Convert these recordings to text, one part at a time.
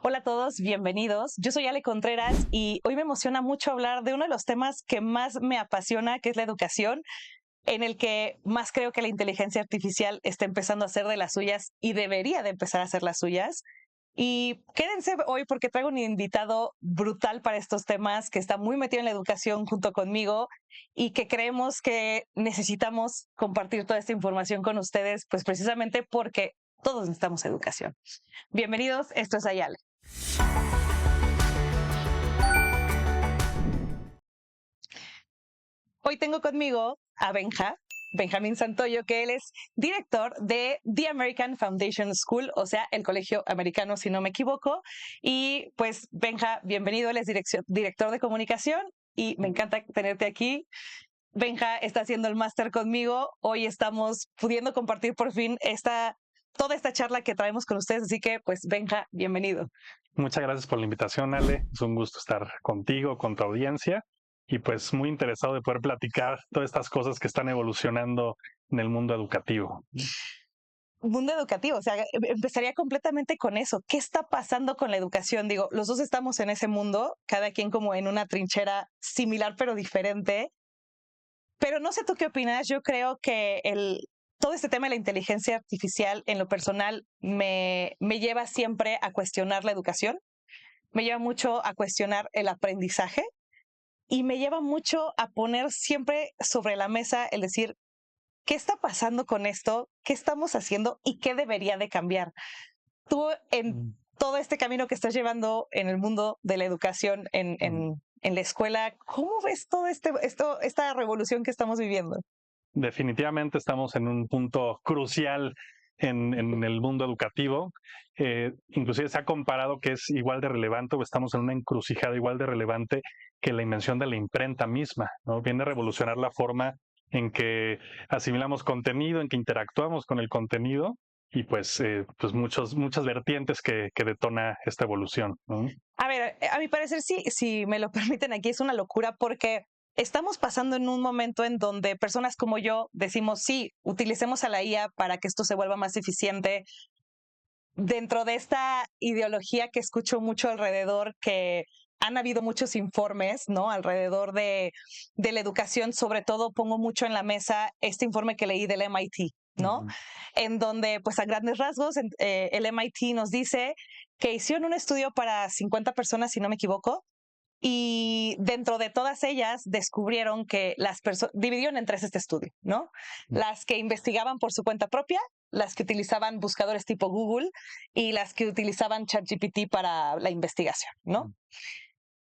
Hola a todos, bienvenidos. Yo soy Ale Contreras y hoy me emociona mucho hablar de uno de los temas que más me apasiona, que es la educación, en el que más creo que la inteligencia artificial está empezando a hacer de las suyas y debería de empezar a hacer las suyas. Y quédense hoy porque traigo un invitado brutal para estos temas que está muy metido en la educación junto conmigo y que creemos que necesitamos compartir toda esta información con ustedes, pues precisamente porque todos necesitamos educación. Bienvenidos, esto es Ayala. Hoy tengo conmigo a Benjamín Santoyo, que él es director de The American Foundation School, o sea, el colegio americano, si no me equivoco. Y pues, Benja, bienvenido, él es director de comunicación y me encanta tenerte aquí. Benja está haciendo el máster conmigo. Hoy estamos pudiendo compartir por fin toda esta charla que traemos con ustedes. Así que, pues, Benja, bienvenido. Muchas gracias por la invitación, Ale. Es un gusto estar contigo, con tu audiencia, y pues muy interesado de poder platicar todas estas cosas que están evolucionando en el mundo educativo. Mundo educativo, o sea, empezaría completamente con eso. ¿Qué está pasando con la educación? Digo, los dos estamos en ese mundo, cada quien como en una trinchera similar pero diferente. Pero no sé tú qué opinas. Yo creo que todo este tema de la inteligencia artificial en lo personal me lleva siempre a cuestionar la educación, me lleva mucho a cuestionar el aprendizaje y me lleva mucho a poner siempre sobre la mesa el decir, ¿qué está pasando con esto? ¿Qué estamos haciendo? ¿Y qué debería de cambiar? Tú en todo este camino que estás llevando en el mundo de la educación, en la escuela, ¿cómo ves todo esta revolución que estamos viviendo? Definitivamente estamos en un punto crucial en el mundo educativo. Inclusive se ha comparado que es igual de relevante, o estamos en una encrucijada igual de relevante que la invención de la imprenta misma, ¿no? Viene a revolucionar la forma en que asimilamos contenido, en que interactuamos con el contenido, y pues muchas vertientes que detona esta evolución, ¿no? A ver, a mi parecer, sí, si me lo permiten aquí, es una locura porque estamos pasando en un momento en donde personas como yo decimos, sí, utilicemos a la IA para que esto se vuelva más eficiente. Dentro de esta ideología que escucho mucho alrededor, que han habido muchos informes, ¿no? Alrededor de la educación, sobre todo pongo mucho en la mesa este informe que leí del MIT, ¿no? En donde, pues a grandes rasgos, el MIT nos dice que hicieron un estudio para 50 personas, si no me equivoco, y dentro de todas ellas descubrieron que las personas, dividieron en tres este estudio, ¿no? Las que investigaban por su cuenta propia, las que utilizaban buscadores tipo Google y las que utilizaban ChatGPT para la investigación, ¿no?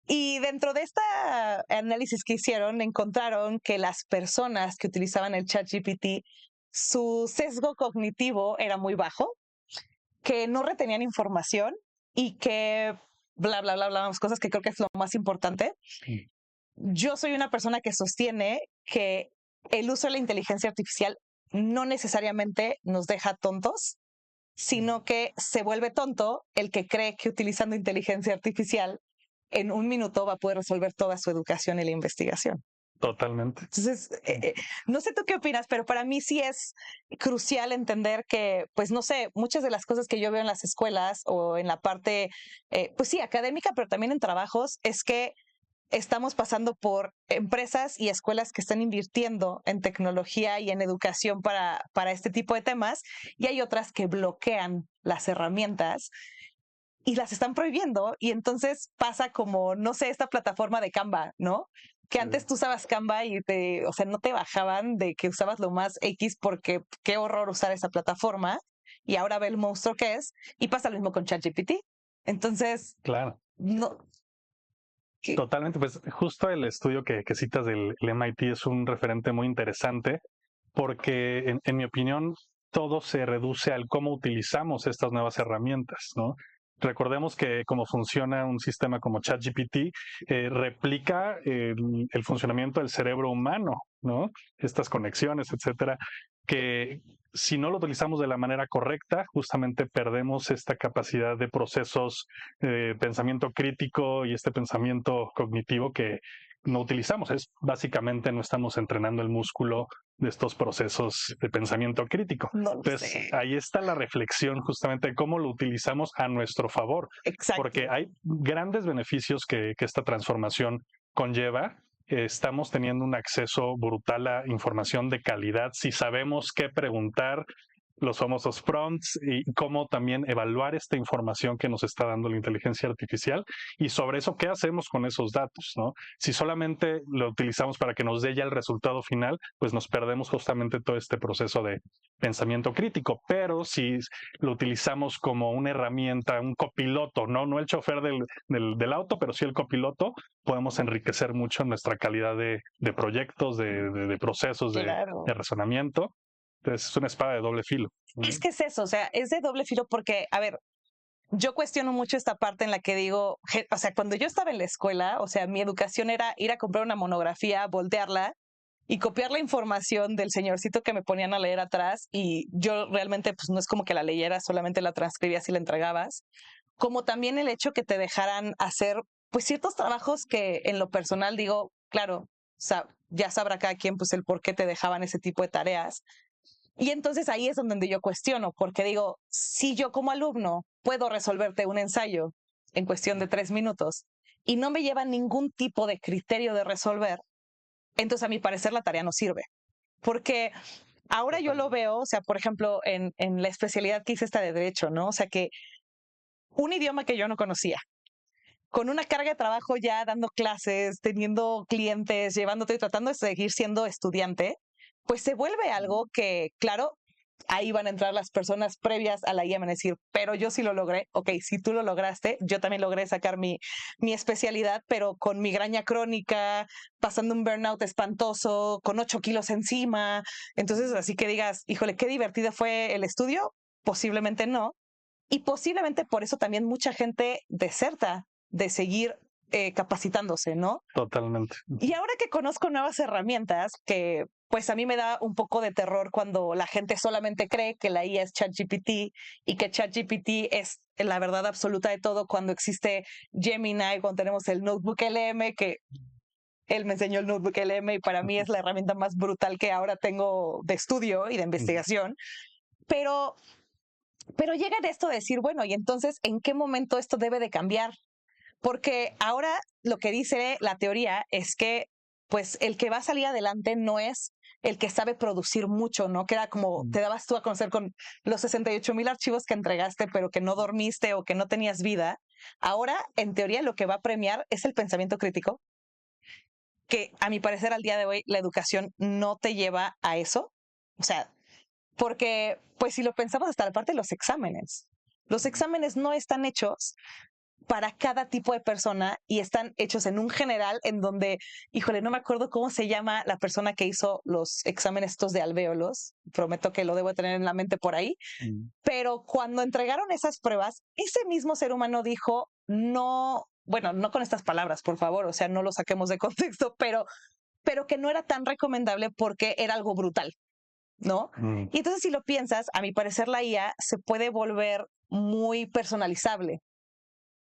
Y dentro de este análisis que hicieron, encontraron que las personas que utilizaban el ChatGPT, su sesgo cognitivo era muy bajo, que no retenían información y que bla, bla, bla, bla, cosas que creo que es lo más importante. Yo soy una persona que sostiene que el uso de la inteligencia artificial no necesariamente nos deja tontos, sino que se vuelve tonto el que cree que utilizando inteligencia artificial en un minuto va a poder resolver toda su educación y la investigación. Totalmente. Entonces, no sé tú qué opinas, pero para mí sí es crucial entender que, pues no sé, muchas de las cosas que yo veo en las escuelas o en la parte, pues sí, académica, pero también en trabajos, es que estamos pasando por empresas y escuelas que están invirtiendo en tecnología y en educación para este tipo de temas, y hay otras que bloquean las herramientas y las están prohibiendo, y entonces pasa como, no sé, esta plataforma de Canva, ¿no? Que antes tú usabas Canva y o sea, no te bajaban de que usabas lo más X porque qué horror usar esa plataforma, y ahora ve el monstruo que es, y pasa lo mismo con ChatGPT. Entonces, Claro. no. Totalmente, pues justo el estudio que citas del el MIT es un referente muy interesante porque en mi opinión todo se reduce al cómo utilizamos estas nuevas herramientas, ¿no? Recordemos que como funciona un sistema como ChatGPT, replica el funcionamiento del cerebro humano, ¿no? Estas conexiones, etcétera, que si no lo utilizamos de la manera correcta, justamente perdemos esta capacidad de procesos, pensamiento crítico y este pensamiento cognitivo que no utilizamos. Es básicamente no estamos entrenando el músculo de estos procesos de pensamiento crítico. No lo Entonces, sé. ahí está la reflexión justamente de cómo lo utilizamos a nuestro favor. Exacto. Porque hay grandes beneficios que esta transformación conlleva. Estamos teniendo un acceso brutal a información de calidad si sabemos qué preguntar, los famosos prompts, y cómo también evaluar esta información que nos está dando la inteligencia artificial, y sobre eso, ¿qué hacemos con esos datos, ¿no? Si solamente lo utilizamos para que nos dé ya el resultado final, pues nos perdemos justamente todo este proceso de pensamiento crítico. Pero si lo utilizamos como una herramienta, un copiloto, no el chofer del auto, pero sí el copiloto, podemos enriquecer mucho nuestra calidad de proyectos, de procesos, Claro. de razonamiento. Entonces es una espada de doble filo. Es que es eso, o sea, es de doble filo porque, a ver, yo cuestiono mucho esta parte en la que digo, o sea, cuando yo estaba en la escuela, o sea, mi educación era ir a comprar una monografía, voltearla y copiar la información del señorcito que me ponían a leer atrás, y yo realmente, pues no es como que la leyera, solamente la transcribías y la entregabas, como también el hecho que te dejaran hacer, pues, ciertos trabajos que en lo personal digo, claro, ya sabrá cada quien, pues, el por qué te dejaban ese tipo de tareas. Y entonces ahí es donde yo cuestiono, porque digo, si yo como alumno puedo resolverte un ensayo en cuestión de 3 minutos y no me lleva ningún tipo de criterio de resolver, entonces a mi parecer la tarea no sirve. Porque ahora yo lo veo, o sea, por ejemplo, en la especialidad que hice esta de Derecho, ¿no? O sea, que un idioma que yo no conocía, con una carga de trabajo ya dando clases, teniendo clientes, llevándote y tratando de seguir siendo estudiante, pues se vuelve algo que, claro, ahí van a entrar las personas previas a la IA, van a decir, pero yo sí lo logré. Ok, si tú lo lograste, yo también logré sacar mi especialidad, pero con migraña crónica, pasando un burnout espantoso, con 8 kilos encima. Entonces, así que digas, híjole, qué divertido fue el estudio, posiblemente no. Y posiblemente por eso también mucha gente deserta de seguir capacitándose, ¿no? Totalmente. Y ahora que conozco nuevas herramientas, que pues a mí me da un poco de terror cuando la gente solamente cree que la IA es ChatGPT y que ChatGPT es la verdad absoluta de todo, cuando existe Gemini, cuando tenemos el Notebook LM, que él me enseñó el Notebook LM y para mí es la herramienta más brutal que ahora tengo de estudio y de investigación. Pero llega de esto de decir, bueno, y entonces, ¿en qué momento esto debe de cambiar? Porque ahora lo que dice la teoría es que, pues, el que va a salir adelante no es el que sabe producir mucho, ¿no? Que era como te dabas tú a conocer con los 68,000 archivos que entregaste, pero que no dormiste o que no tenías vida. Ahora, en teoría, lo que va a premiar es el pensamiento crítico, que a mi parecer al día de hoy la educación no te lleva a eso. O sea, porque, pues si lo pensamos hasta la parte de los exámenes no están hechos para cada tipo de persona y están hechos en un general en donde, híjole, no me acuerdo cómo se llama la persona que hizo los exámenes estos de alvéolos, prometo que lo debo tener en la mente por ahí, pero cuando entregaron esas pruebas, ese mismo ser humano dijo, no, bueno, no con estas palabras, por favor, o sea, no lo saquemos de contexto, pero que no era tan recomendable porque era algo brutal, ¿no? Y entonces si lo piensas, a mi parecer la IA se puede volver muy personalizable.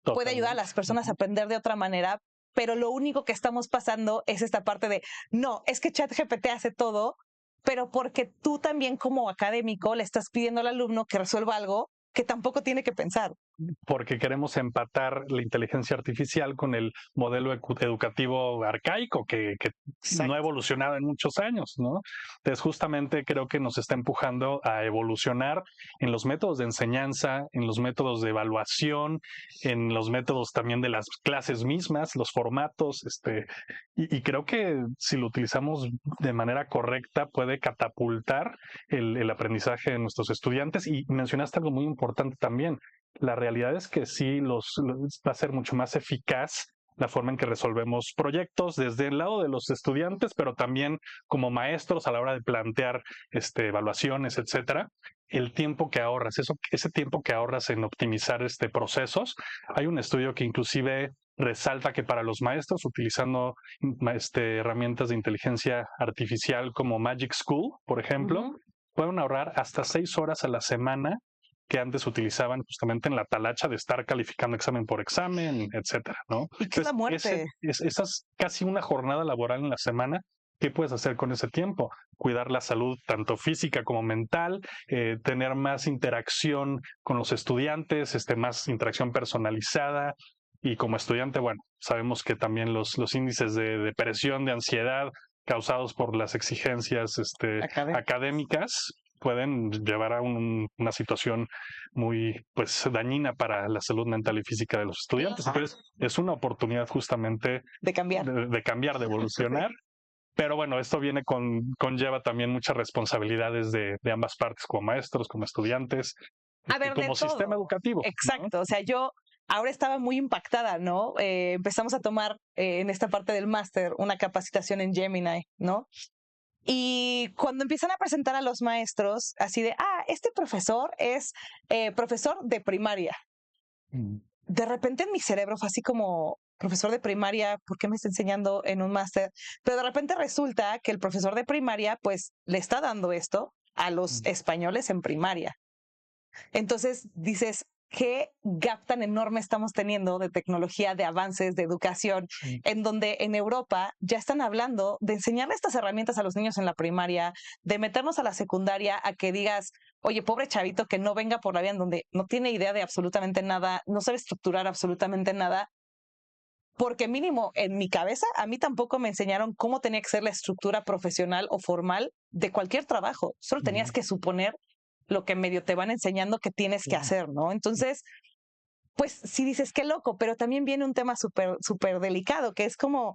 Puede ayudar a las personas a aprender de otra manera, pero lo único que estamos pasando es esta parte de, no, es que ChatGPT hace todo, pero porque tú también como académico le estás pidiendo al alumno que resuelva algo que tampoco tiene que pensar. Porque queremos empatar la inteligencia artificial con el modelo educativo arcaico que no ha evolucionado en muchos años, ¿no? Entonces, justamente creo que nos está empujando a evolucionar en los métodos de enseñanza, en los métodos de evaluación, en los métodos también de las clases mismas, los formatos, y creo que si lo utilizamos de manera correcta puede catapultar el aprendizaje de nuestros estudiantes. Y mencionaste algo muy importante también. La realidad es que sí va a ser mucho más eficaz la forma en que resolvemos proyectos desde el lado de los estudiantes, pero también como maestros a la hora de plantear evaluaciones, etcétera. El tiempo que ahorras, ese tiempo que ahorras en optimizar procesos. Hay un estudio que inclusive resalta que para los maestros, utilizando herramientas de inteligencia artificial como Magic School, por ejemplo, pueden ahorrar hasta 6 horas a la semana que antes utilizaban justamente en la talacha de estar calificando examen por examen, etcétera, ¿no? ¿Y qué es la muerte? Esa es casi una jornada laboral en la semana ¿qué puedes hacer con ese tiempo? Cuidar la salud tanto física como mental, tener más interacción con los estudiantes, más interacción personalizada. Y como estudiante, bueno, sabemos que también los índices de depresión, de ansiedad causados por las exigencias académicas pueden llevar a una situación muy pues dañina para la salud mental y física de los estudiantes. Entonces, es una oportunidad justamente de cambiar, de cambiar, de evolucionar. Pero bueno, esto conlleva también muchas responsabilidades de ambas partes, como maestros, como estudiantes, como sistema educativo. Exacto, ¿no? O sea, yo ahora estaba muy impactada, ¿no? Empezamos a tomar en esta parte del máster una capacitación en Gemini, ¿no? Y cuando empiezan a presentar a los maestros, así de, este profesor es profesor de primaria. De repente en mi cerebro fue así como, profesor de primaria, ¿por qué me está enseñando en un máster? Pero de repente resulta que el profesor de primaria, pues, le está dando esto a los españoles en primaria. Entonces dices, ¿qué gap tan enorme estamos teniendo de tecnología, de avances, de educación, en donde en Europa ya están hablando de enseñarle estas herramientas a los niños en la primaria, de meternos a la secundaria a que digas, oye, pobre chavito que no venga por la vía en donde no tiene idea de absolutamente nada, no sabe estructurar absolutamente nada? Porque mínimo en mi cabeza, a mí tampoco me enseñaron cómo tenía que ser la estructura profesional o formal de cualquier trabajo. Solo tenías que suponer lo que medio te van enseñando que tienes que hacer, ¿no? Entonces, pues sí dices qué loco, pero también viene un tema súper delicado, que es como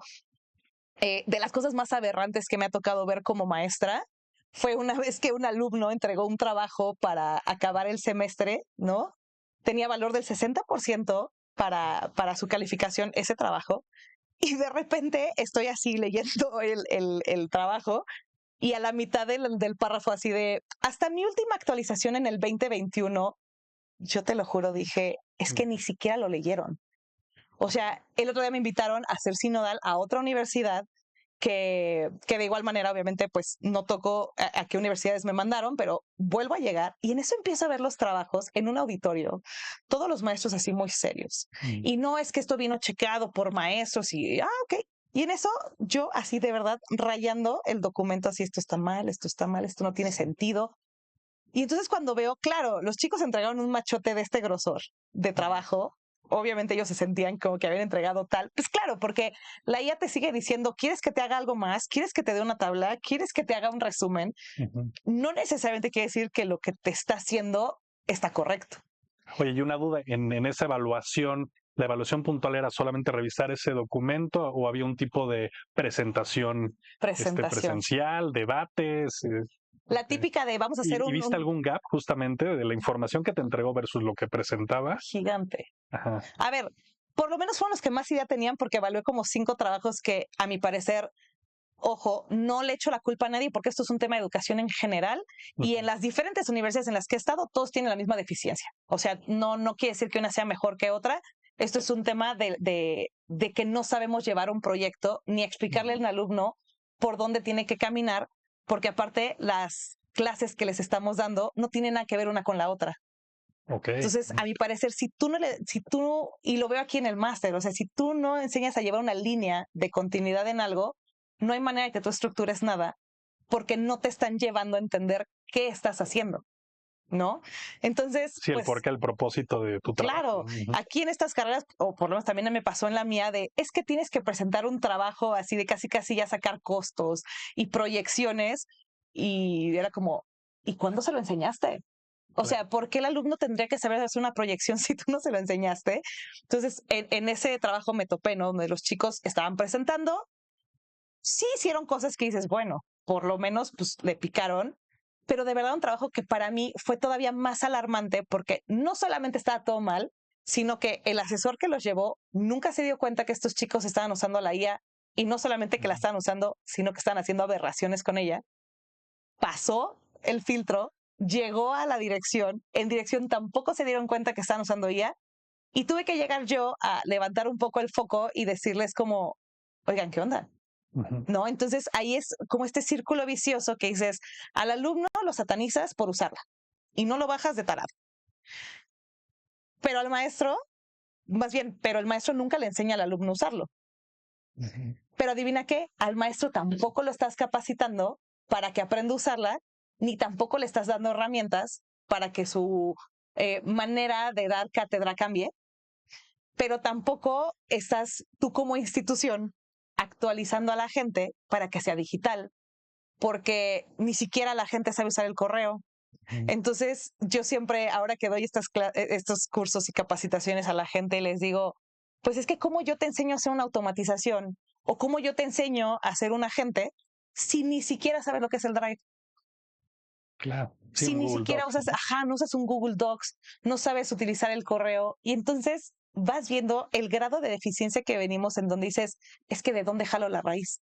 de las cosas más aberrantes que me ha tocado ver como maestra. Fue una vez que un alumno entregó un trabajo para acabar el semestre, ¿no? Tenía valor del 60% para su calificación ese trabajo. Y de repente estoy así leyendo el trabajo y a la mitad del párrafo así de, hasta mi última actualización en el 2021, yo te lo juro, dije, es que ni siquiera lo leyeron. O sea, el otro día me invitaron a ser sinodal a otra universidad que de igual manera, obviamente, pues no tocó a qué universidades me mandaron, pero vuelvo a llegar y en eso empiezo a ver los trabajos en un auditorio, todos los maestros así muy serios. Y no es que esto vino checado por maestros y, ok. Y en eso yo así de verdad rayando el documento así, esto está mal, esto no tiene sentido. Y entonces cuando veo, claro, los chicos entregaron un machote de este grosor de trabajo, obviamente ellos se sentían como que habían entregado tal. Pues claro, porque la IA te sigue diciendo, ¿quieres que te haga algo más? ¿Quieres que te dé una tabla? ¿Quieres que te haga un resumen? No necesariamente quiere decir que lo que te está haciendo está correcto. Oye, y una duda, en esa evaluación, ¿la evaluación puntual era solamente revisar ese documento o había un tipo de presentación, presencial, debates? La típica de vamos a hacer ¿Y viste algún gap justamente de la información que te entregó versus lo que presentaba? Gigante. Ajá. A ver, por lo menos fueron los que más idea tenían porque evalué como 5 trabajos que a mi parecer, ojo, no le echo la culpa a nadie porque esto es un tema de educación en general y en las diferentes universidades en las que he estado todos tienen la misma deficiencia. O sea, no quiere decir que una sea mejor que otra. Esto es un tema de que no sabemos llevar un proyecto ni explicarle al alumno por dónde tiene que caminar, porque aparte las clases que les estamos dando no tienen nada que ver una con la otra. Okay. Entonces, a mi parecer, si tú, y lo veo aquí en el máster, o sea, si tú no enseñas a llevar una línea de continuidad en algo, no hay manera de que tú estructures nada, porque no te están llevando a entender qué estás haciendo, ¿no? Entonces, sí, pues, el porqué, el propósito de tu trabajo. Claro, aquí en estas carreras, o por lo menos también me pasó en la mía, es que tienes que presentar un trabajo así de casi ya sacar costos y proyecciones, y era como, ¿y cuándo se lo enseñaste? O sea, ¿por qué el alumno tendría que saber hacer una proyección si tú no se lo enseñaste? Entonces, en ese trabajo me topé, ¿no? Donde los chicos estaban presentando, sí hicieron cosas que dices, bueno, por lo menos pues le picaron, pero de verdad un trabajo que para mí fue todavía más alarmante porque no solamente estaba todo mal, sino que el asesor que los llevó nunca se dio cuenta que estos chicos estaban usando la IA y no solamente que la estaban usando, sino que estaban haciendo aberraciones con ella. Pasó el filtro, llegó a la dirección, en dirección tampoco se dieron cuenta que estaban usando IA y tuve que llegar yo a levantar un poco el foco y decirles como, oigan, ¿qué onda? ¿No? Entonces ahí es como este círculo vicioso que dices, al alumno lo satanizas por usarla y no lo bajas de tarado. Pero al maestro, más bien, pero el maestro nunca le enseña al alumno a usarlo. Pero adivina qué, al maestro tampoco lo estás capacitando para que aprenda a usarla, ni tampoco le estás dando herramientas para que su manera de dar cátedra cambie, pero tampoco estás tú como institución actualizando a la gente para que sea digital, porque ni siquiera la gente sabe usar el correo. Entonces, yo siempre, ahora que doy estos cursos y capacitaciones a la gente, les digo, pues es que cómo yo te enseño a hacer una automatización o cómo yo te enseño a ser un agente si ni siquiera sabes lo que es el Drive. Claro. Si ni Google siquiera Docs. no usas un Google Docs, no sabes utilizar el correo y entonces vas viendo el grado de deficiencia que venimos en donde dices, es que de dónde jalo la raíz.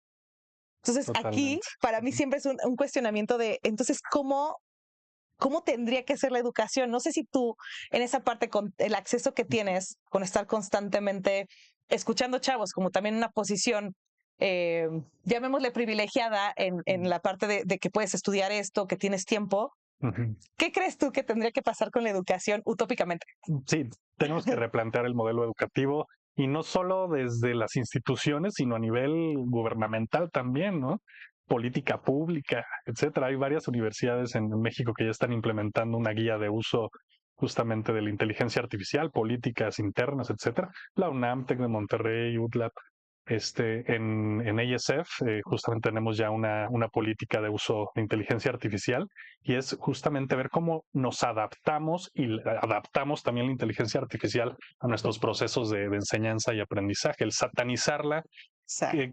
Entonces, aquí Totalmente. para mí siempre es un cuestionamiento de, entonces, ¿cómo tendría que ser la educación? No sé si tú en esa parte con el acceso que tienes, con estar constantemente escuchando chavos, como también una posición, llamémosle privilegiada en la parte de que puedes estudiar esto, que tienes tiempo. ¿Qué crees tú que tendría que pasar con la educación utópicamente? Sí, tenemos que replantear el modelo educativo y no solo desde las instituciones, sino a nivel gubernamental también, ¿no? Política pública, etcétera. Hay varias universidades en México que ya están implementando una guía de uso justamente de la inteligencia artificial, políticas internas, etcétera. La UNAM, Tec de Monterrey, UTLAP, en ASF justamente tenemos ya una política de uso de inteligencia artificial y es justamente ver cómo nos adaptamos y adaptamos también la inteligencia artificial a nuestros procesos de enseñanza y aprendizaje. El satanizarla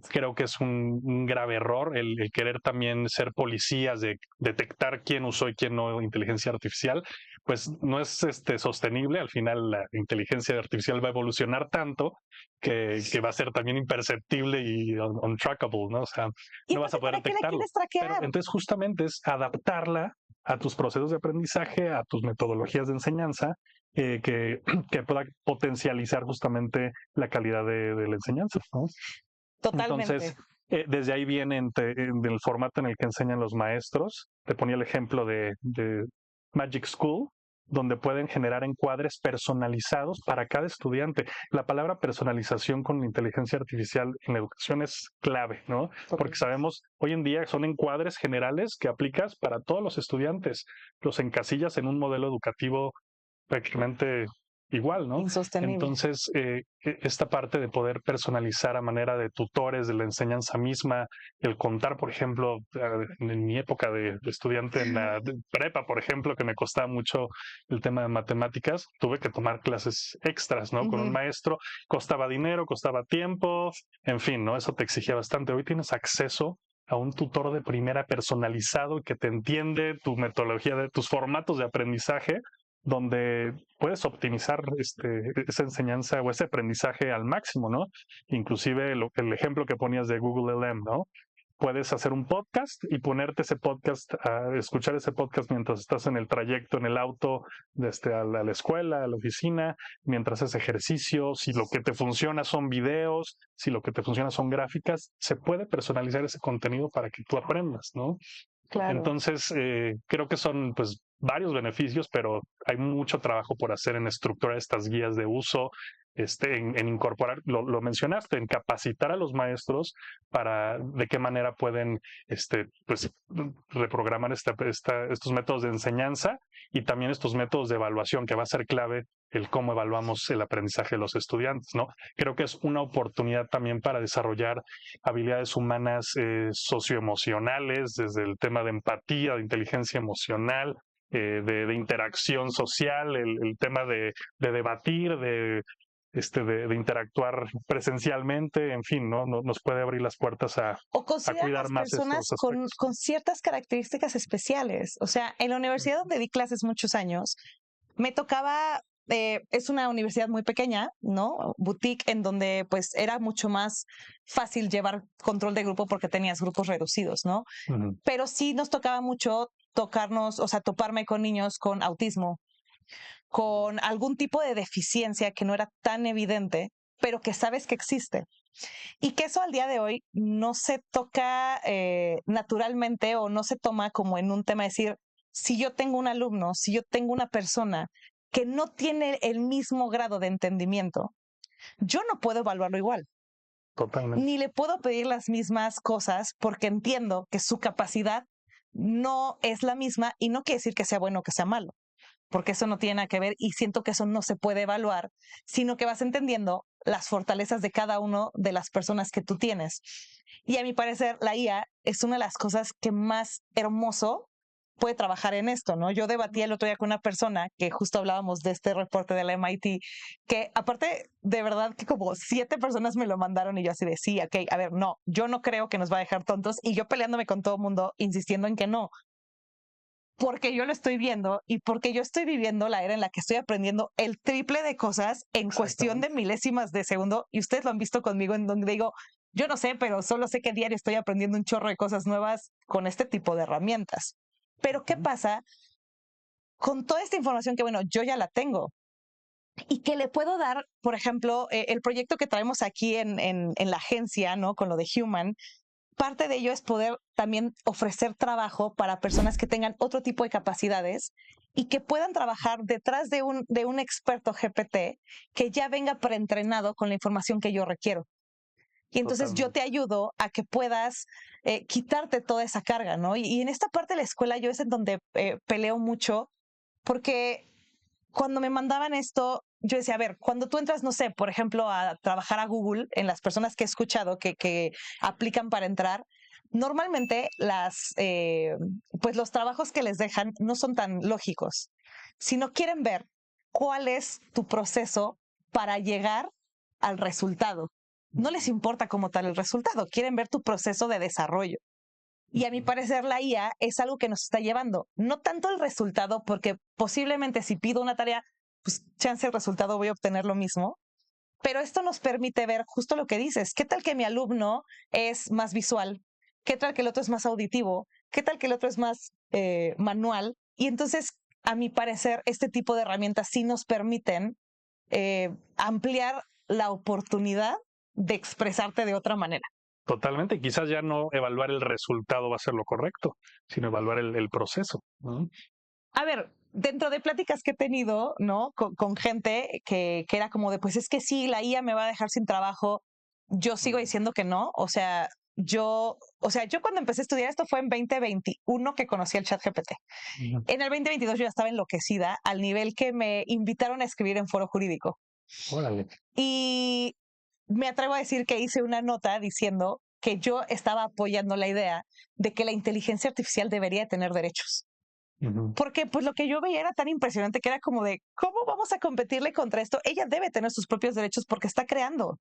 creo que es un grave error, el querer también ser policías de detectar quién usó y quién no inteligencia artificial, pues no es sostenible. Al final la inteligencia artificial va a evolucionar tanto que va a ser también imperceptible y untrackable, ¿no? O sea, ¿Y no vas a poder para qué la detectarlo. quieres Pero traquear? entonces justamente es adaptarla a tus procesos de aprendizaje, a tus metodologías de enseñanza, que pueda potencializar justamente la calidad de la enseñanza, ¿no? Totalmente. Entonces, desde ahí viene del formato en el que enseñan los maestros. Te ponía el ejemplo de Magic School, donde pueden generar encuadres personalizados para cada estudiante. La palabra personalización con la inteligencia artificial en la educación es clave, ¿no? Porque sabemos, hoy en día son encuadres generales que aplicas para todos los estudiantes. Los encasillas en un modelo educativo prácticamente igual, ¿no? Insostenible. Entonces, esta parte de poder personalizar a manera de tutores de la enseñanza misma, el contar, por ejemplo, en mi época de estudiante en la prepa, por ejemplo, que me costaba mucho el tema de matemáticas, tuve que tomar clases extras, ¿no? Con un maestro, costaba dinero, costaba tiempo, en fin, ¿no? Eso te exigía bastante. Hoy tienes acceso a un tutor de primera personalizado que te entiende tu metodología, de tus formatos de aprendizaje, donde puedes optimizar esa enseñanza o ese aprendizaje al máximo, ¿no? Inclusive el ejemplo que ponías de Google LM, ¿no? Puedes hacer un podcast y ponerte ese podcast, a escuchar ese podcast mientras estás en el trayecto, en el auto, a la escuela, a la oficina, mientras haces ejercicio. Si lo que te funciona son videos, si lo que te funciona son gráficas, se puede personalizar ese contenido para que tú aprendas, ¿no? Claro. Entonces, creo que son pues varios beneficios, pero hay mucho trabajo por hacer en estructurar estas guías de uso, en incorporar, lo mencionaste, en capacitar a los maestros para de qué manera pueden pues, reprogramar estos métodos de enseñanza y también estos métodos de evaluación, que va a ser clave el cómo evaluamos el aprendizaje de los estudiantes, ¿no? Creo que es una oportunidad también para desarrollar habilidades humanas socioemocionales, desde el tema de empatía, de inteligencia emocional, de interacción social, el tema de debatir, de interactuar presencialmente, en fin, ¿no? Nos puede abrir las puertas a consideran cuidar las más personas estos aspectos. con ciertas características especiales. O sea, en la universidad donde di clases muchos años, me tocaba, es una universidad muy pequeña, ¿no? Boutique, en donde pues era mucho más fácil llevar control de grupo porque tenías grupos reducidos, ¿no? Pero sí nos tocaba mucho tocarnos, o sea, toparme con niños con autismo, con algún tipo de deficiencia que no era tan evidente, pero que sabes que existe. Y que eso al día de hoy no se toca naturalmente o no se toma como en un tema de decir, si yo tengo un alumno, si yo tengo una persona que no tiene el mismo grado de entendimiento, yo no puedo evaluarlo igual. Totalmente. Ni le puedo pedir las mismas cosas porque entiendo que su capacidad no es la misma y no quiere decir que sea bueno o que sea malo, porque eso no tiene nada que ver y siento que eso no se puede evaluar, sino que vas entendiendo las fortalezas de cada uno de las personas que tú tienes. Y a mi parecer, la IA es una de las cosas que más hermoso puede trabajar en esto, ¿no? Yo debatí el otro día con una persona que justo hablábamos de este reporte de la MIT, que aparte, de verdad que como 7 personas me lo mandaron y yo así de sí, ok, a ver, no, yo no creo que nos va a dejar tontos y yo peleándome con todo el mundo, insistiendo en que no, porque yo lo estoy viendo y porque yo estoy viviendo la era en la que estoy aprendiendo el triple de cosas en cuestión de milésimas de segundo y ustedes lo han visto conmigo en donde digo, yo no sé, pero solo sé que diario estoy aprendiendo un chorro de cosas nuevas con este tipo de herramientas. Pero ¿qué pasa con toda esta información que, bueno, yo ya la tengo y que le puedo dar, por ejemplo, el proyecto que traemos aquí en la agencia, ¿no? Con lo de Human, parte de ello es poder también ofrecer trabajo para personas que tengan otro tipo de capacidades y que puedan trabajar detrás de un experto GPT que ya venga preentrenado con la información que yo requiero. Y entonces yo te ayudo a que puedas quitarte toda esa carga, ¿no? Y en esta parte de la escuela yo es en donde peleo mucho porque cuando me mandaban esto, yo decía, a ver, cuando tú entras, no sé, por ejemplo, a trabajar a Google, en las personas que he escuchado que aplican para entrar, normalmente pues los trabajos que les dejan no son tan lógicos, sino quieren ver cuál es tu proceso para llegar al resultado. No les importa como tal el resultado, quieren ver tu proceso de desarrollo. Y a mi parecer la IA es algo que nos está llevando, no tanto el resultado, porque posiblemente si pido una tarea, pues chance el resultado voy a obtener lo mismo, pero esto nos permite ver justo lo que dices. ¿Qué tal que mi alumno es más visual? ¿Qué tal que el otro es más auditivo? ¿Qué tal que el otro es más manual? Y entonces, a mi parecer, este tipo de herramientas sí nos permiten ampliar la oportunidad de expresarte de otra manera. Totalmente, quizás ya no evaluar el resultado va a ser lo correcto, sino evaluar el proceso, ¿no? A ver, dentro de pláticas que he tenido, ¿no? Con gente que era como de, pues es que sí, la IA me va a dejar sin trabajo. Yo sigo diciendo que no. Yo cuando empecé a estudiar esto fue en 2021 que conocí el ChatGPT. En el 2022 yo ya estaba enloquecida al nivel que me invitaron a escribir en foro jurídico. Órale. Y me atrevo a decir que hice una nota diciendo que yo estaba apoyando la idea de que la inteligencia artificial debería tener derechos. Porque pues lo que yo veía era tan impresionante que era como de, ¿cómo vamos a competirle contra esto? Ella debe tener sus propios derechos porque está creando.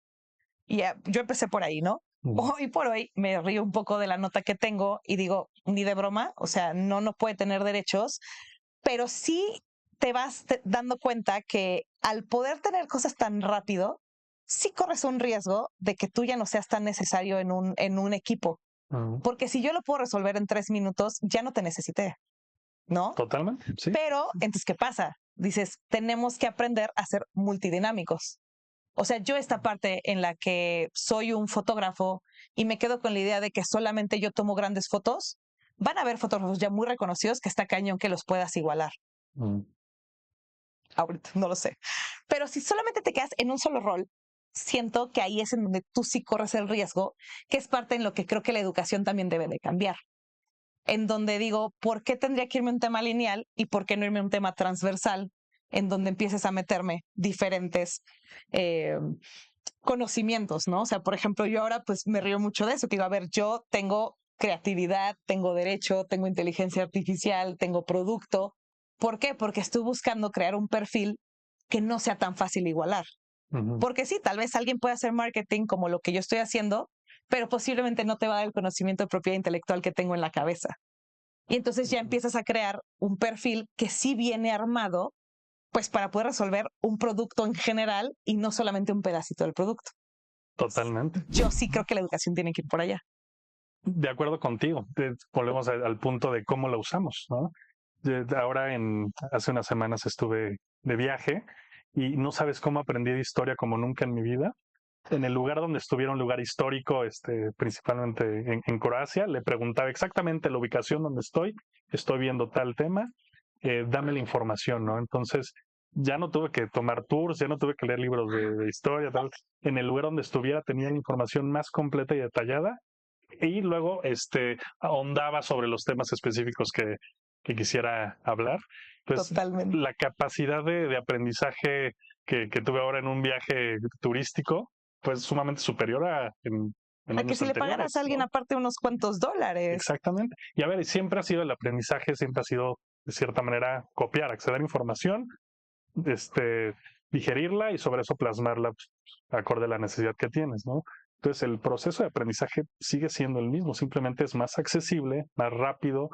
Y yo empecé por ahí, ¿no? Hoy por hoy me río un poco de la nota que tengo y digo, ni de broma, o sea, no puede tener derechos, pero sí te vas dando cuenta que al poder tener cosas tan rápido, sí corres un riesgo de que tú ya no seas tan necesario en un equipo. Porque si yo lo puedo resolver en 3 minutos, ya no te necesité. ¿No? Totalmente, sí. Pero, entonces, ¿qué pasa? Dices, tenemos que aprender a ser multidinámicos. O sea, yo esta parte en la que soy un fotógrafo y me quedo con la idea de que solamente yo tomo grandes fotos, van a haber fotógrafos ya muy reconocidos que está cañón que los puedas igualar. Ahorita, no lo sé. Pero si solamente te quedas en un solo rol, siento que ahí es en donde tú sí corres el riesgo, que es parte en lo que creo que la educación también debe de cambiar. En donde digo, ¿por qué tendría que irme a un tema lineal y por qué no irme a un tema transversal en donde empieces a meterme diferentes conocimientos, ¿no? O sea, por ejemplo, yo ahora pues me río mucho de eso, que digo, a ver, yo tengo creatividad, tengo derecho, tengo inteligencia artificial, tengo producto. ¿Por qué? Porque estoy buscando crear un perfil que no sea tan fácil igualar. Porque sí, tal vez alguien pueda hacer marketing como lo que yo estoy haciendo, pero posiblemente no te va a dar el conocimiento de propiedad intelectual que tengo en la cabeza. Y entonces ya empiezas a crear un perfil que sí viene armado, pues para poder resolver un producto en general y no solamente un pedacito del producto. Totalmente. Yo sí creo que la educación tiene que ir por allá. De acuerdo contigo. Volvemos al punto de cómo la usamos, ¿no? Ahora, hace unas semanas estuve de viaje y no sabes cómo aprendí de historia como nunca en mi vida. En el lugar donde estuviera, un lugar histórico, principalmente en Croacia, le preguntaba exactamente la ubicación donde estoy viendo tal tema, dame la información, ¿no? Entonces, ya no tuve que tomar tours, ya no tuve que leer libros de historia, tal. En el lugar donde estuviera tenía la información más completa y detallada y luego ahondaba sobre los temas específicos que quisiera hablar. Pues Totalmente. la capacidad de aprendizaje que tuve ahora en un viaje turístico fue sumamente superior en A que años si le pagaras a anteriores, alguien ¿no? aparte unos cuantos dólares. Exactamente. Y a ver, siempre ha sido el aprendizaje, siempre ha sido de cierta manera copiar, acceder a información, digerirla y sobre eso plasmarla pues, acorde a la necesidad que tienes, ¿no? Entonces el proceso de aprendizaje sigue siendo el mismo, simplemente es más accesible, más rápido,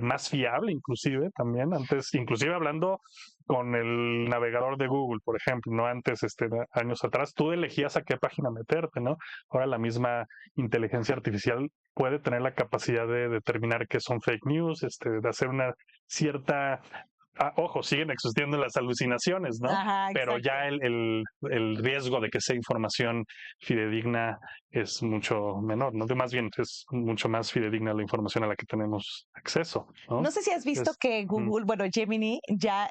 más fiable inclusive también. Antes, inclusive hablando con el navegador de Google, por ejemplo, no antes, años atrás, tú elegías a qué página meterte, ¿no? Ahora la misma inteligencia artificial puede tener la capacidad de determinar qué son fake news, de hacer una cierta ojo, siguen existiendo las alucinaciones, ¿no? Ajá, Pero exacto. ya el riesgo de que sea información fidedigna es mucho menor, ¿no? Más bien es mucho más fidedigna la información a la que tenemos acceso, ¿no? No sé si has visto que Google, bueno, Gemini ya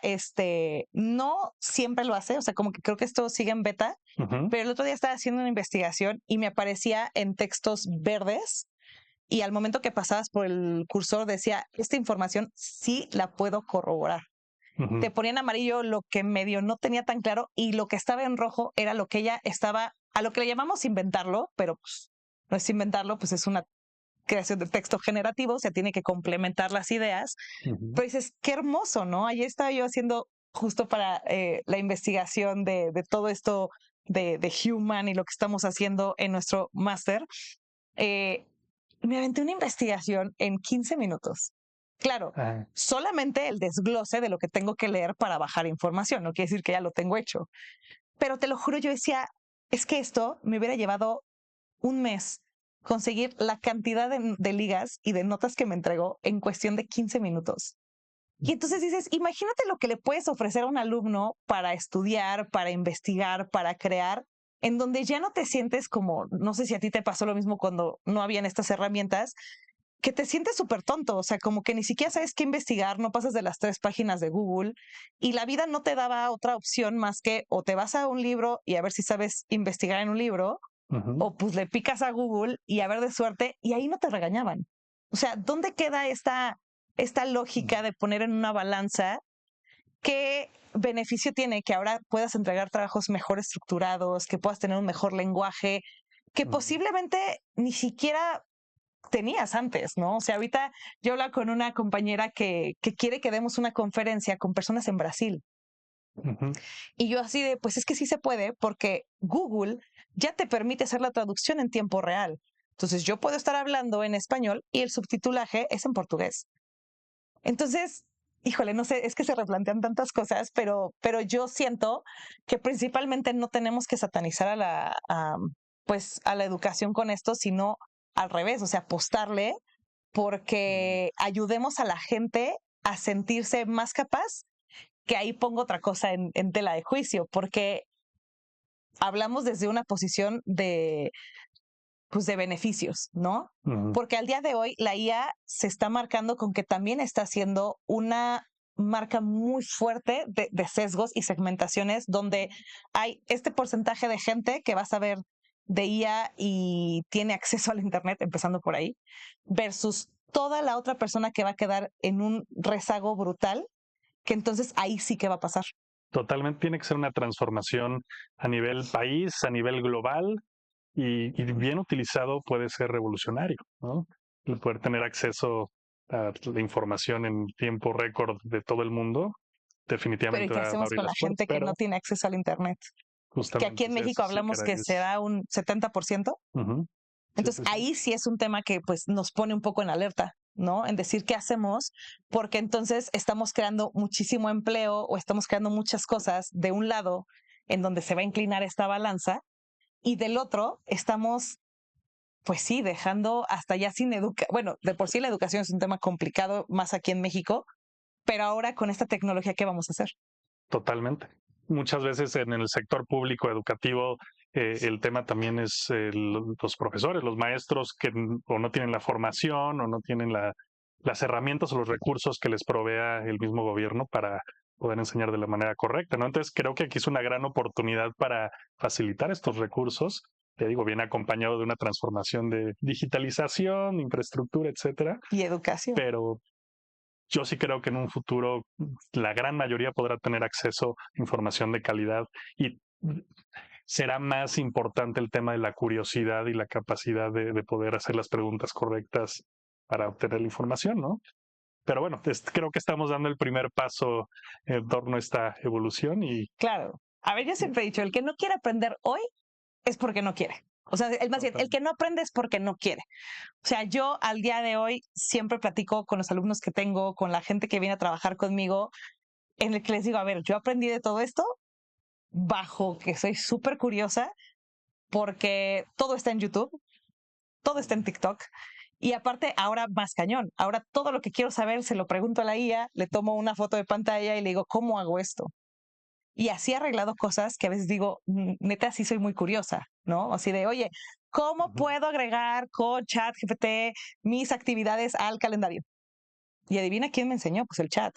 no siempre lo hace, o sea, como que creo que esto sigue en beta, pero el otro día estaba haciendo una investigación y me aparecía en textos verdes y al momento que pasabas por el cursor decía, esta información sí la puedo corroborar. Te ponía en amarillo lo que medio no tenía tan claro y lo que estaba en rojo era lo que ella estaba, a lo que le llamamos inventarlo, pero pues no es inventarlo, pues es una creación de texto generativo, o sea, tiene que complementar las ideas. Pero dices, qué hermoso, ¿no? Ayer estaba yo haciendo justo para la investigación de todo esto de Human y lo que estamos haciendo en nuestro máster. Me aventé una investigación en 15 minutos. Claro, solamente el desglose de lo que tengo que leer para bajar información, no quiere decir que ya lo tengo hecho. Pero te lo juro, yo decía, es que esto me hubiera llevado un mes conseguir la cantidad de ligas y de notas que me entregó en cuestión de 15 minutos. Y entonces dices, imagínate lo que le puedes ofrecer a un alumno para estudiar, para investigar, para crear, en donde ya no te sientes como, no sé si a ti te pasó lo mismo cuando no habían estas herramientas, que te sientes súper tonto, o sea, como que ni siquiera sabes qué investigar, no pasas de las 3 páginas de Google y la vida no te daba otra opción más que o te vas a un libro y a ver si sabes investigar en un libro, o pues le picas a Google y a ver de suerte y ahí no te regañaban. O sea, ¿dónde queda esta lógica de poner en una balanza qué beneficio tiene que ahora puedas entregar trabajos mejor estructurados, que puedas tener un mejor lenguaje, que posiblemente ni siquiera tenías antes, ¿no? O sea, ahorita yo hablo con una compañera que quiere que demos una conferencia con personas en Brasil. Y yo así de, pues es que sí se puede porque Google ya te permite hacer la traducción en tiempo real. Entonces yo puedo estar hablando en español y el subtitulaje es en portugués. Entonces, híjole, no sé, es que se replantean tantas cosas, pero yo siento que principalmente no tenemos que satanizar pues a la educación con esto, sino al revés, o sea, apostarle porque ayudemos a la gente a sentirse más capaz, que ahí pongo otra cosa en tela de juicio, porque hablamos desde una posición pues de beneficios, ¿no? Porque al día de hoy la IA se está marcando con que también está haciendo una marca muy fuerte de sesgos y segmentaciones donde hay este porcentaje de gente que va a saber de IA y tiene acceso al Internet, empezando por ahí, versus toda la otra persona que va a quedar en un rezago brutal, que entonces ahí sí que va a pasar. Totalmente tiene que ser una transformación a nivel país, a nivel global, y bien utilizado puede ser revolucionario, ¿no? El poder tener acceso a la información en tiempo récord de todo el mundo Pero ¿y definitivamente qué va a hacemos abrir con la las puertas, gente que no pero tiene acceso al Internet? Que aquí justamente en sí, México eso sí hablamos que es. será un 70%. Sí, Entonces sí, sí. ahí sí es un tema que pues nos pone un poco en alerta, ¿no? En decir qué hacemos, porque entonces estamos creando muchísimo empleo o estamos creando muchas cosas de un lado en donde se va a inclinar esta balanza y del otro estamos, pues sí, dejando hasta ya sin educación. Bueno, de por sí la educación es un tema complicado más aquí en México, pero ahora con esta tecnología, ¿qué vamos a hacer? Totalmente. Muchas veces en el sector público educativo el tema también es los profesores, los maestros que o no tienen la formación o no tienen las herramientas o los recursos que les provea el mismo gobierno para poder enseñar de la manera correcta, ¿no? Entonces creo que aquí es una gran oportunidad para facilitar estos recursos. Te digo, viene acompañado de una transformación de digitalización, infraestructura, etcétera. Y educación. Pero yo sí creo que en un futuro la gran mayoría podrá tener acceso a información de calidad y será más importante el tema de la curiosidad y la capacidad de poder hacer las preguntas correctas para obtener la información, ¿no? Pero bueno, creo que estamos dando el primer paso en torno a esta evolución y... Claro. A ver, yo siempre he dicho, el que no quiere aprender hoy es porque no quiere. O sea, más bien, el que no aprende es porque no quiere. O sea, yo al día de hoy siempre platico con los alumnos que tengo, con la gente que viene a trabajar conmigo, en el que les digo, a ver, yo aprendí de todo esto bajo que soy súper curiosa, porque todo está en YouTube, todo está en TikTok. Y aparte, ahora más cañón. Ahora todo lo que quiero saber se lo pregunto a la IA, le tomo una foto de pantalla y le digo, ¿cómo hago esto? Y así he arreglado cosas que a veces digo, neta, sí soy muy curiosa, ¿no? Así de, oye, ¿cómo puedo agregar con ChatGPT mis actividades al calendario? Y adivina quién me enseñó, pues el chat.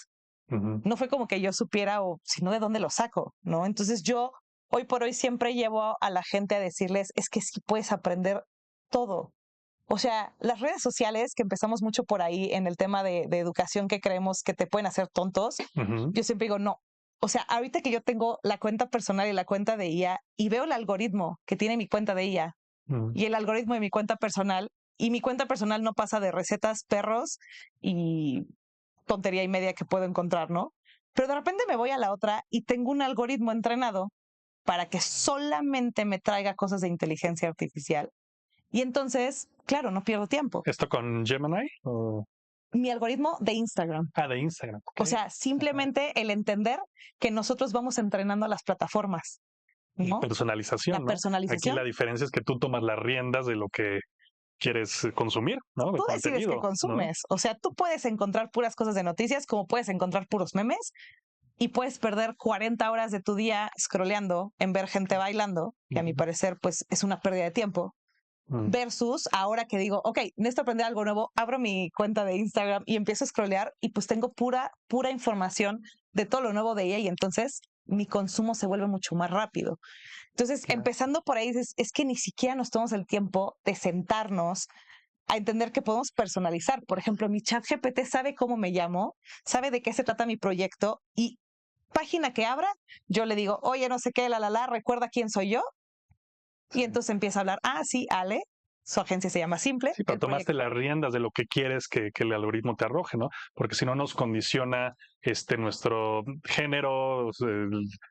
No fue como que yo supiera o sino de dónde lo saco, ¿no? Entonces yo hoy por hoy siempre llevo a la gente a decirles, es que sí puedes aprender todo. O sea, las redes sociales, que empezamos mucho por ahí en el tema de educación que creemos que te pueden hacer tontos, yo siempre digo, no. O sea, ahorita que yo tengo la cuenta personal y la cuenta de IA y veo el algoritmo que tiene mi cuenta de IA y el algoritmo de mi cuenta personal, y mi cuenta personal no pasa de recetas, perros y tontería y media que puedo encontrar, ¿no? Pero de repente me voy a la otra y tengo un algoritmo entrenado para que solamente me traiga cosas de inteligencia artificial. Y entonces, claro, no pierdo tiempo. ¿Esto con Gemini? ¿O? Mi algoritmo de Instagram. De Instagram. Okay. O sea, simplemente el entender que nosotros vamos entrenando a las plataformas, ¿no? Personalización, La personalización. Aquí la diferencia es que tú tomas las riendas de lo que quieres consumir, ¿no? Tú decides qué consumes. ¿No? O sea, tú puedes encontrar puras cosas de noticias, como puedes encontrar puros memes, y puedes perder 40 horas de tu día scrolleando en ver gente bailando, que a mi parecer, pues, es una pérdida de tiempo. Versus ahora que digo, ok, necesito aprender algo nuevo, abro mi cuenta de Instagram y empiezo a scrollear y pues tengo pura información de todo lo nuevo de ella y entonces mi consumo se vuelve mucho más rápido. Entonces, empezando por ahí, es que ni siquiera nos tomamos el tiempo de sentarnos a entender que podemos personalizar. Por ejemplo, mi chat GPT sabe cómo me llamo, sabe de qué se trata mi proyecto y página que abra, yo le digo, oye, no sé qué, recuerda quién soy yo. Y entonces empieza a hablar, sí, Ale, su agencia se llama Simple. Sí, pero tomaste las riendas de lo que quieres que el algoritmo te arroje, ¿no? Porque si no nos condiciona nuestro género,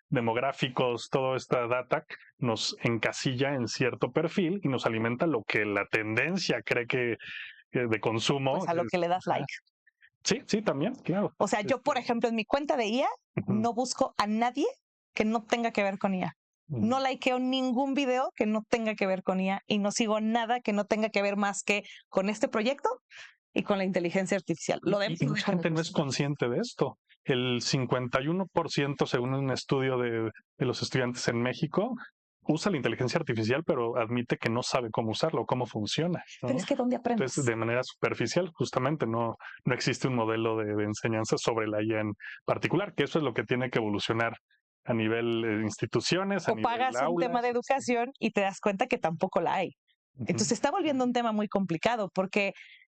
demográficos, toda esta data nos encasilla en cierto perfil y nos alimenta lo que la tendencia cree que de consumo. Pues a lo que le das like. Sí, también, claro. O sea, yo, por ejemplo, en mi cuenta de IA, no busco a nadie que no tenga que ver con IA. No likeo ningún video que no tenga que ver con IA y no sigo nada que no tenga que ver más que con este proyecto y con la inteligencia artificial. Y mucha gente no es consciente de esto. El 51%, según un estudio de los estudiantes en México, usa la inteligencia artificial, pero admite que no sabe cómo usarlo, cómo funciona, ¿no? Pero es que ¿dónde aprendes? Entonces, de manera superficial, justamente no existe un modelo de enseñanza sobre la IA en particular, que eso es lo que tiene que evolucionar a nivel instituciones, a nivel pagas un tema de educación y te das cuenta que tampoco la hay. Entonces, se está volviendo un tema muy complicado porque,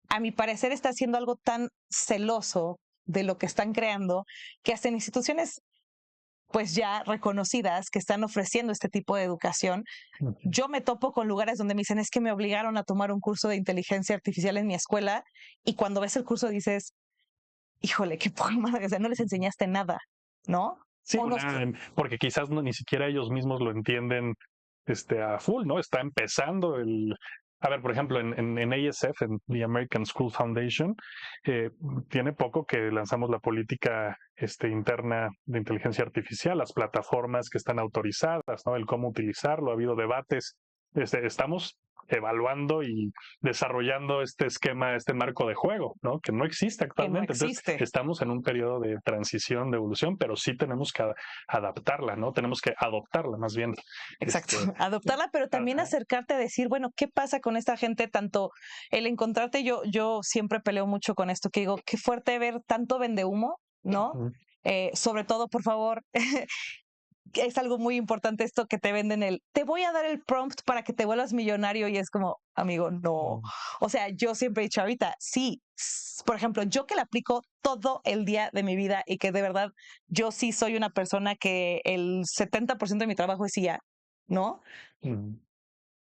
a mi parecer, está haciendo algo tan celoso de lo que están creando que hasta en instituciones pues ya reconocidas que están ofreciendo este tipo de educación, yo me topo con lugares donde me dicen, es que me obligaron a tomar un curso de inteligencia artificial en mi escuela, y cuando ves el curso dices, híjole, qué poca madre, o sea, no les enseñaste nada, ¿no? Sí, porque quizás ni siquiera ellos mismos lo entienden a full, ¿no? Está empezando A ver, por ejemplo, en ASF, en the American School Foundation, tiene poco que lanzamos la política interna de inteligencia artificial, las plataformas que están autorizadas, ¿no? El cómo utilizarlo, ha habido debates. Estamos evaluando y desarrollando este esquema, este marco de juego, ¿no? Que no existe actualmente. No existe. Entonces, estamos en un periodo de transición, de evolución, pero sí tenemos que adaptarla, ¿no? Tenemos que adoptarla, más bien. Exacto, adoptarla, pero también acercarte a decir, bueno, ¿qué pasa con esta gente? Tanto el encontrarte, yo siempre peleo mucho con esto, que digo, qué fuerte ver tanto vendehumo, ¿no? Sobre todo, por favor, es algo muy importante esto que te venden te voy a dar el prompt para que te vuelvas millonario y es como, amigo, no. O sea, yo siempre he dicho ahorita, sí, por ejemplo, yo que la aplico todo el día de mi vida y que de verdad yo sí soy una persona que el 70% de mi trabajo es IA, ¿no?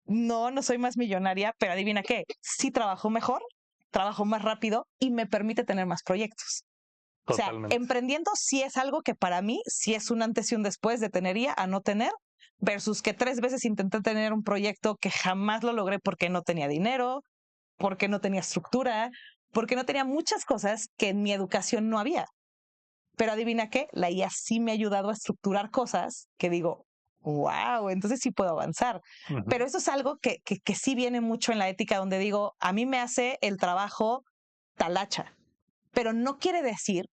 No soy más millonaria, pero adivina qué, sí trabajo mejor, trabajo más rápido y me permite tener más proyectos. Totalmente. O sea, emprendiendo sí es algo que para mí sí es un antes y un después de tener IA a no tener, versus que 3 veces intenté tener un proyecto que jamás lo logré porque no tenía dinero, porque no tenía estructura, porque no tenía muchas cosas que en mi educación no había. Pero adivina qué, la IA sí me ha ayudado a estructurar cosas que digo, wow, entonces sí puedo avanzar. Pero eso es algo que sí viene mucho en la ética, donde digo, a mí me hace el trabajo talacha, pero no quiere decir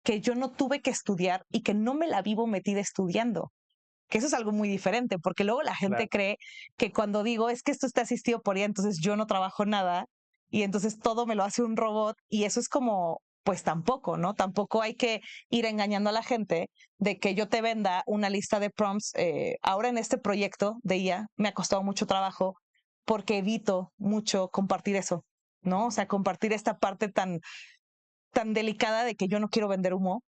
que yo no tuve que estudiar y que no me la vivo metida estudiando. Que eso es algo muy diferente, porque luego la gente cree que cuando digo es que esto está asistido por IA, entonces yo no trabajo nada y entonces todo me lo hace un robot y eso es como, pues tampoco, ¿no? Tampoco hay que ir engañando a la gente de que yo te venda una lista de prompts. Ahora en este proyecto de IA me ha costado mucho trabajo porque evito mucho compartir eso, ¿no? O sea, compartir esta parte tan delicada de que yo no quiero vender humo,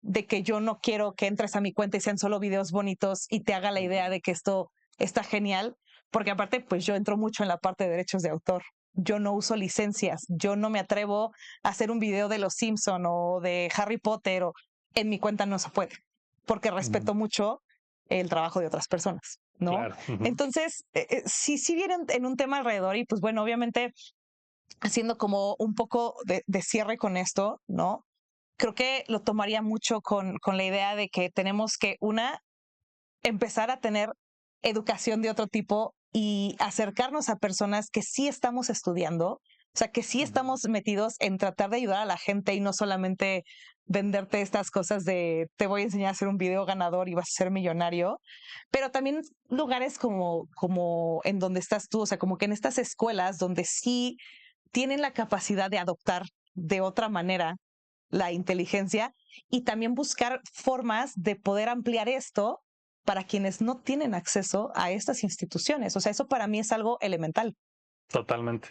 de que yo no quiero que entres a mi cuenta y sean solo videos bonitos y te haga la idea de que esto está genial, porque aparte, pues yo entro mucho en la parte de derechos de autor. Yo no uso licencias, yo no me atrevo a hacer un video de Los Simpson o de Harry Potter o en mi cuenta no se puede, porque respeto mucho el trabajo de otras personas, ¿no? Claro. Entonces, sí vienen en un tema alrededor y pues bueno, obviamente haciendo como un poco de cierre con esto, ¿no? Creo que lo tomaría mucho con la idea de que tenemos que, empezar a tener educación de otro tipo y acercarnos a personas que sí estamos estudiando, o sea, que sí estamos metidos en tratar de ayudar a la gente y no solamente venderte estas cosas de te voy a enseñar a hacer un video ganador y vas a ser millonario, pero también lugares como en donde estás tú, o sea, como que en estas escuelas donde sí tienen la capacidad de adoptar de otra manera la inteligencia y también buscar formas de poder ampliar esto para quienes no tienen acceso a estas instituciones. O sea, eso para mí es algo elemental. Totalmente,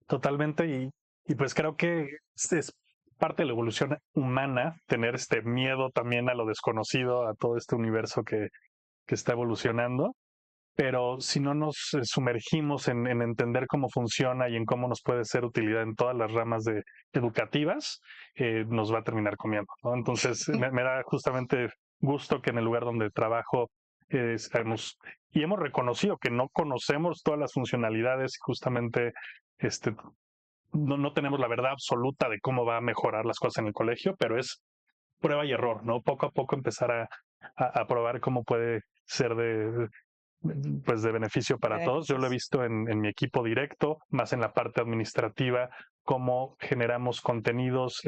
totalmente. Y pues creo que es parte de la evolución humana tener este miedo también a lo desconocido, a todo este universo que está evolucionando. Pero si no nos sumergimos en entender cómo funciona y en cómo nos puede ser utilidad en todas las ramas educativas, nos va a terminar comiendo, ¿no? Entonces me da justamente gusto que en el lugar donde trabajo hemos reconocido que no conocemos todas las funcionalidades y justamente este, no tenemos la verdad absoluta de cómo va a mejorar las cosas en el colegio, pero es prueba y error, ¿no? Poco a poco empezar a probar cómo puede ser pues de beneficio para todos. Yo lo he visto en mi equipo directo, más en la parte administrativa, cómo generamos contenidos,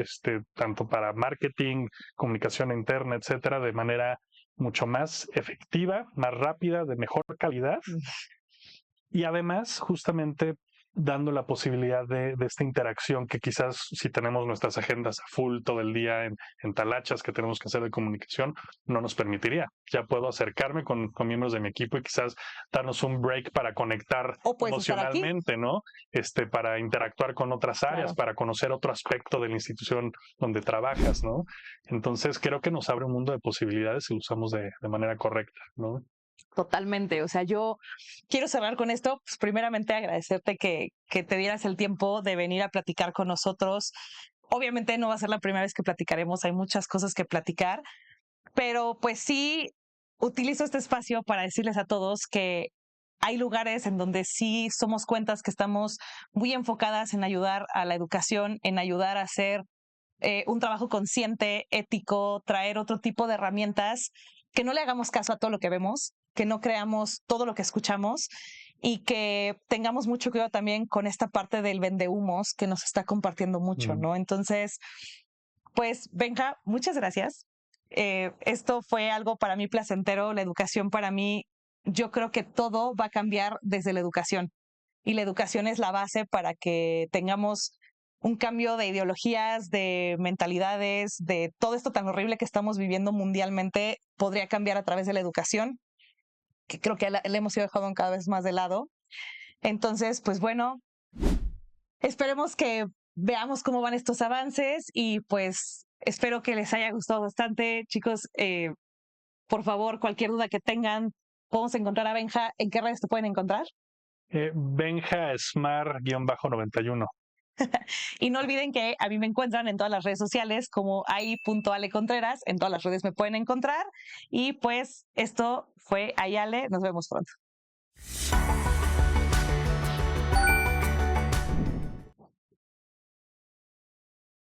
tanto para marketing, comunicación interna, etcétera, de manera mucho más efectiva, más rápida, de mejor calidad. Y además, justamente dando la posibilidad de esta interacción que quizás si tenemos nuestras agendas a full todo el día en talachas que tenemos que hacer de comunicación, no nos permitiría. Ya puedo acercarme con miembros de mi equipo y quizás darnos un break para conectar emocionalmente, ¿no? Para interactuar con otras áreas, para conocer otro aspecto de la institución donde trabajas, ¿no? Entonces creo que nos abre un mundo de posibilidades si lo usamos de manera correcta, ¿no? Totalmente. O sea, yo quiero cerrar con esto. Pues primeramente agradecerte que te dieras el tiempo de venir a platicar con nosotros. Obviamente no va a ser la primera vez que platicaremos, hay muchas cosas que platicar, pero pues sí utilizo este espacio para decirles a todos que hay lugares en donde sí somos cuentas que estamos muy enfocadas en ayudar a la educación, en ayudar a hacer un trabajo consciente, ético, traer otro tipo de herramientas, que no le hagamos caso a todo lo que vemos, que no creamos todo lo que escuchamos y que tengamos mucho cuidado también con esta parte del vendehumos que nos está compartiendo mucho, ¿no? Entonces, pues, Benja, muchas gracias. Esto fue algo para mí placentero. La educación para mí, yo creo que todo va a cambiar desde la educación y la educación es la base para que tengamos un cambio de ideologías, de mentalidades, de todo esto tan horrible que estamos viviendo mundialmente podría cambiar a través de la educación, que creo que le hemos ido dejando cada vez más de lado. Entonces, pues bueno, esperemos que veamos cómo van estos avances y pues espero que les haya gustado bastante. Chicos, por favor, cualquier duda que tengan, podemos encontrar a Benja. ¿En qué redes te pueden encontrar? Benja Smart-91. Y no olviden que a mí me encuentran en todas las redes sociales como ai.alecontreras. En todas las redes me pueden encontrar. Y pues esto fue Ayale. Nos vemos pronto.